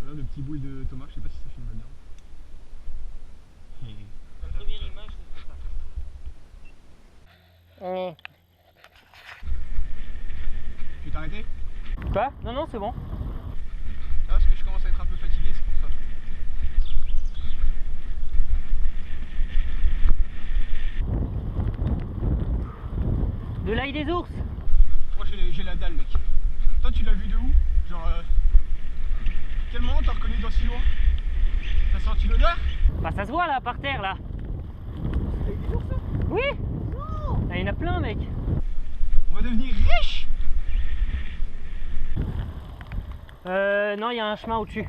Là, le petit boule de Thomas, je sais pas si ça filme bien. La première image, c'est ça. Tu t'es arrêté? Quoi? Non, non, c'est bon. Ah, parce que je commence à être un peu fatigué, c'est pour ça. De l'ail des ours. Moi j'ai la dalle, mec. Toi tu l'as vu de où? Genre quel moment t'as reconnu dans si loin? T'as senti l'odeur? Bah ça se voit là, par terre là. Avec des ours ça? Oui. Non. Ah, il y en a plein, mec. On va devenir riche. Non, il y a un chemin au-dessus.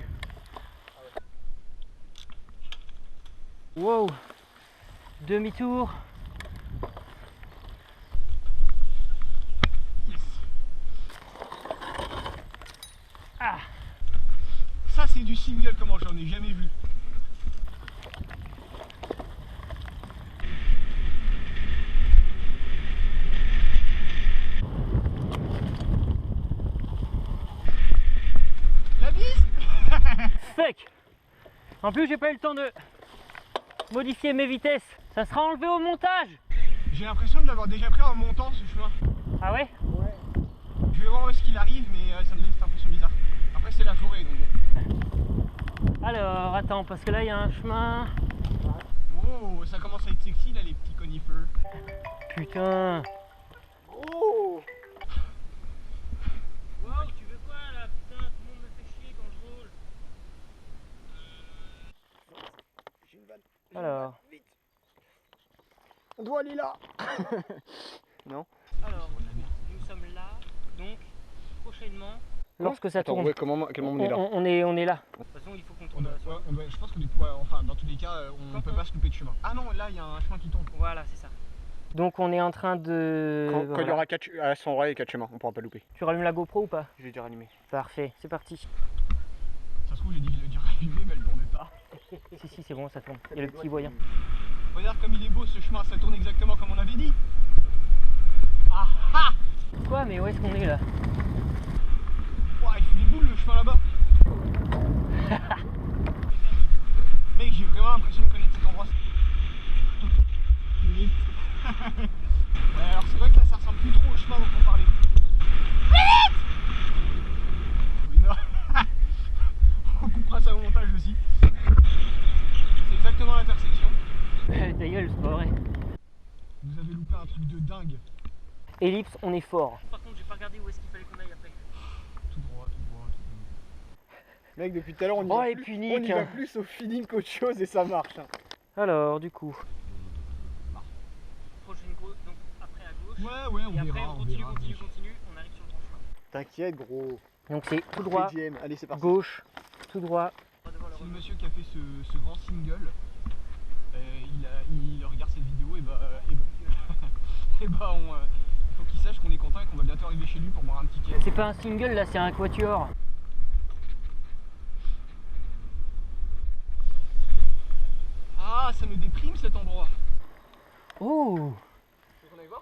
Wow. Demi-tour. Yes. Ah. Ça c'est du single, comment j'en ai jamais vu. La bise. Fuck. En plus, j'ai pas eu le temps de modifier mes vitesses. Ça sera enlevé au montage. J'ai l'impression de l'avoir déjà pris en montant ce chemin. Ah ouais? Ouais. Je vais voir où est-ce qu'il arrive, mais ça me donne cette impression bizarre. Après c'est la forêt donc bon. Alors, attends, parce que là, il y a un chemin. Oh, ça commence à être sexy là les petits conifères. Putain. Oh. Wow, tu veux quoi là? Putain, tout le monde me fait chier quand je roule. J'ai une vanne. Alors. Vite. On doit aller là. Non. Alors, nous sommes là, donc prochainement. Lorsque ça Attends, tourne. ouais, quel moment on est là? On est là. De toute façon, il faut qu'on tourne Ouais, la soirée. je pense que du coup, enfin, dans tous les cas, on peut pas se louper de chemin. Ah non, là, il y a un chemin qui tourne. Voilà, c'est ça. Donc on est en train de... Quand il y voilà. aura 4 à son oreille et 4 chemins, on pourra pas louper. Tu rallumes la GoPro ou pas? Je vais déjà rallumer. Parfait, c'est parti. Ça se trouve, j'ai dit que je l'ai déjà rallumé, mais elle tournait pas. Si, c'est bon, ça tourne. Il y a le petit voyant. Regarde comme il est beau ce chemin, ça tourne exactement comme on avait dit. Ah ah. Quoi? Mais où est-ce qu'on est là? Ouah, il fait des boules le chemin là-bas. Mec, j'ai vraiment l'impression de connaître cet endroit. Limite. Alors c'est vrai que là ça ressemble plus trop au chemin dont on parlait. Vite. Oui, non. On coupera ça au montage aussi. C'est exactement l'intersection. Ta gueule, c'est pas vrai. Vous avez loupé un truc de dingue. Ellipse, on est fort. Par contre, j'ai pas regardé où est-ce qu'il fallait qu'on aille après. Tout droit, tout droit, tout droit. Mec, depuis tout à l'heure on y va plus au feeling qu'autre chose et ça marche. Hein. Alors, du coup. Prochaine gauche, donc après à gauche. Ouais, on et verra. après on continue, on arrive sur le grand chemin. T'inquiète, gros. Donc c'est tout droit, allez, c'est parti. gauche, tout droit. C'est le monsieur qui a fait ce grand single. Il regarde cette vidéo et il faut qu'il sache qu'on est content et qu'on va bientôt arriver chez lui pour boire un ticket. C'est pas un single là, c'est un quatuor. Ah, ça me déprime cet endroit. Oh. Tu veux qu'on aille voir?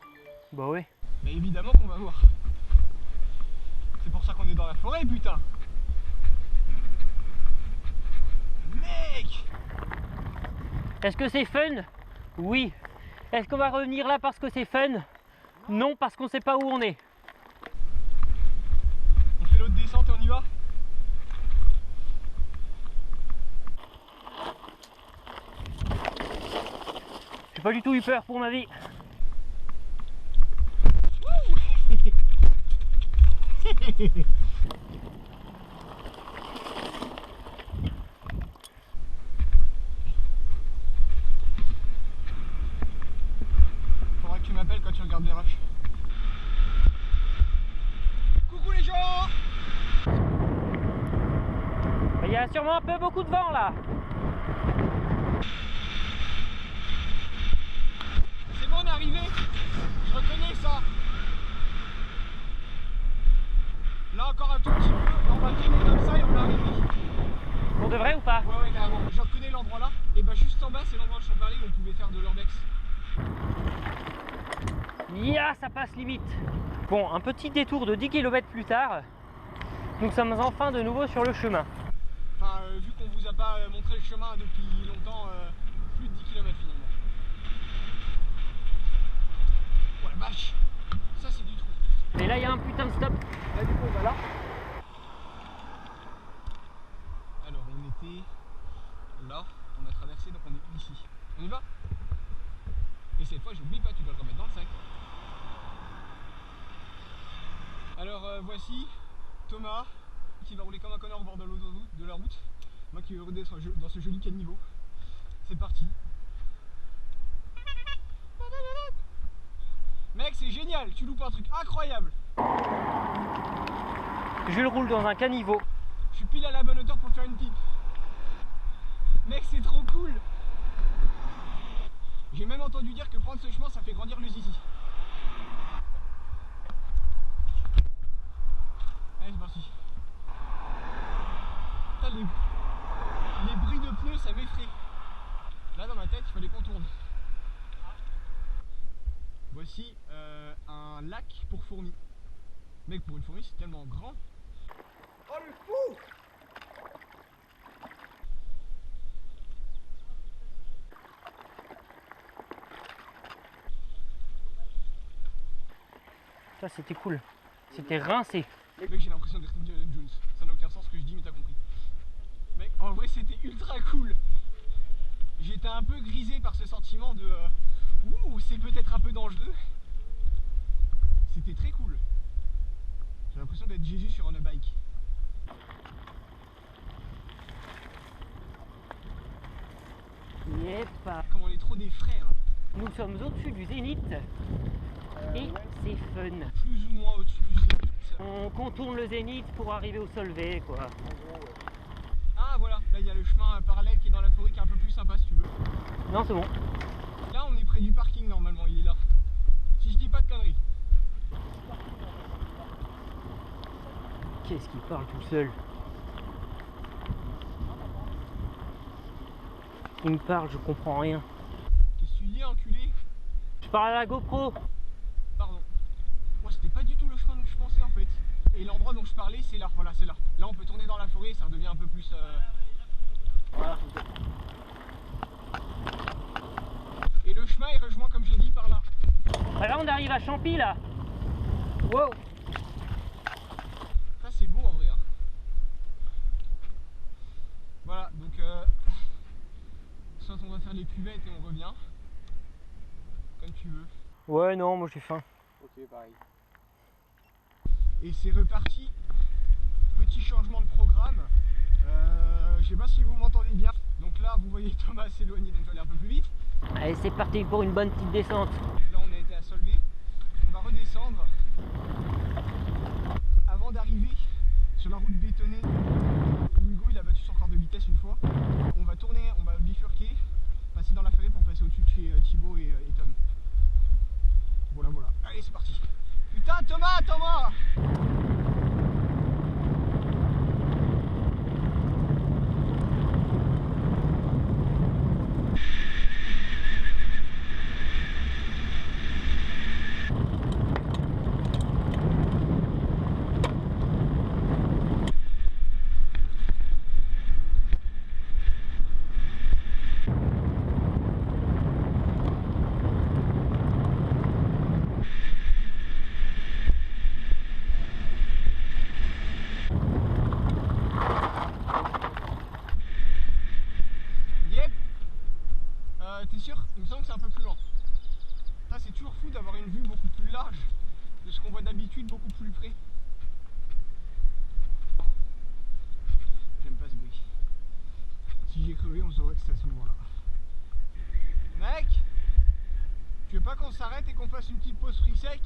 Bah ouais. Mais évidemment qu'on va voir. C'est pour ça qu'on est dans la forêt, putain. Mec! Est-ce que c'est fun? Oui. Est-ce qu'on va revenir là parce que c'est fun? Non, parce qu'on sait pas où on est. On fait l'autre descente et on y va? J'ai pas du tout eu peur pour ma vie. Faudra que tu m'appelles quand tu regardes les rushs. Coucou les gens! Il y a sûrement un peu beaucoup de vent là. C'est bon, on est arrivé. Je reconnais ça. Là encore un tout petit peu, on va le tenir comme ça et on va arriver. Pour de vrai ou pas? Ouais, carrément. Je reconnais l'endroit là. Et bah juste en bas, c'est l'endroit dont je parlais où on pouvait faire de l'urbex. Ça passe limite. Bon, un petit détour de 10 km plus tard, nous sommes enfin de nouveau sur le chemin. Enfin, m'a montré le chemin depuis longtemps, plus de 10 km finalement. Oh la vache, ça c'est du trou. Mais là il y a un putain de stop. Là du coup on va là. Alors on était là, on a traversé, donc on est ici. On y va? Et cette fois j'oublie pas, tu dois le remettre dans le sac. Alors voici Thomas qui va rouler comme un connard au bord de la route. Moi qui vais rouler dans ce joli caniveau. C'est parti. Mec c'est génial, tu loupes un truc incroyable. Je le roule dans un caniveau. Je suis pile à la bonne hauteur pour faire une pipe. Mec c'est trop cool. J'ai même entendu dire que prendre ce chemin ça fait grandir le zizi. Allez c'est parti. Putain, les bruits de pneus ça m'effraie. Là dans ma tête il fallait qu'on tourne. Voici un lac pour fourmis. Mec pour une fourmi c'est tellement grand. Oh le fou! Ça c'était cool. C'était rincé. Mec j'ai l'impression d'être Indiana Jones. Ça n'a aucun sens ce que je dis mais t'as compris. Mec en vrai c'était ultra cool. J'étais un peu grisé par ce sentiment de ouh c'est peut-être un peu dangereux. C'était très cool. J'ai l'impression d'être Jésus sur un bike. Yep. Comme on est trop des frères. Nous sommes au-dessus du zénith. Et Ouais. c'est fun. Plus ou moins au-dessus du zénith. On contourne le zénith pour arriver au solvay quoi. En gros, ouais. Ah voilà, là il y a le chemin parallèle qui est dans la forêt qui est un peu plus sympa si tu veux. Non c'est bon. Là on est près du parking normalement, il est là. Si je dis pas de conneries. Qu'est-ce qu'il parle tout seul? Il me parle, je comprends rien. Qu'est-ce que tu dis enculé? Je parle à la GoPro. Pardon. Moi c'était pas du tout le chemin que je pensais en fait. Et l'endroit dont je parlais c'est là, voilà c'est là. Là on peut tourner dans la forêt et ça redevient un peu plus... Voilà. Et le chemin est rejoint comme j'ai dit par là. Ah, là on arrive à Champy là. Wow. Ça c'est beau en vrai. Hein. Voilà donc soit on va faire les cuvettes et on revient. Comme tu veux. Ouais non moi j'ai faim. Ok pareil. Et c'est reparti. Petit changement de programme. Je sais pas si vous m'entendez bien. Donc là vous voyez Thomas s'éloigner donc je vais aller un peu plus vite. Allez c'est parti pour une bonne petite descente. Là on a été à Solvay. On va redescendre. Avant d'arriver sur la route bétonnée où Hugo il a battu son quart de vitesse une fois. On va tourner, on va bifurquer, passer dans la forêt pour passer au-dessus de chez Thibaut et Tom. Voilà voilà. Allez c'est parti. Putain Thomas. T'es sûr? Il me semble que c'est un peu plus lent. Ça c'est toujours fou d'avoir une vue beaucoup plus large de ce qu'on voit d'habitude, beaucoup plus près. J'aime pas ce bruit. Si j'ai crevé, on saurait que c'est à ce moment-là. Mec, tu veux pas qu'on s'arrête et qu'on fasse une petite pause free sec?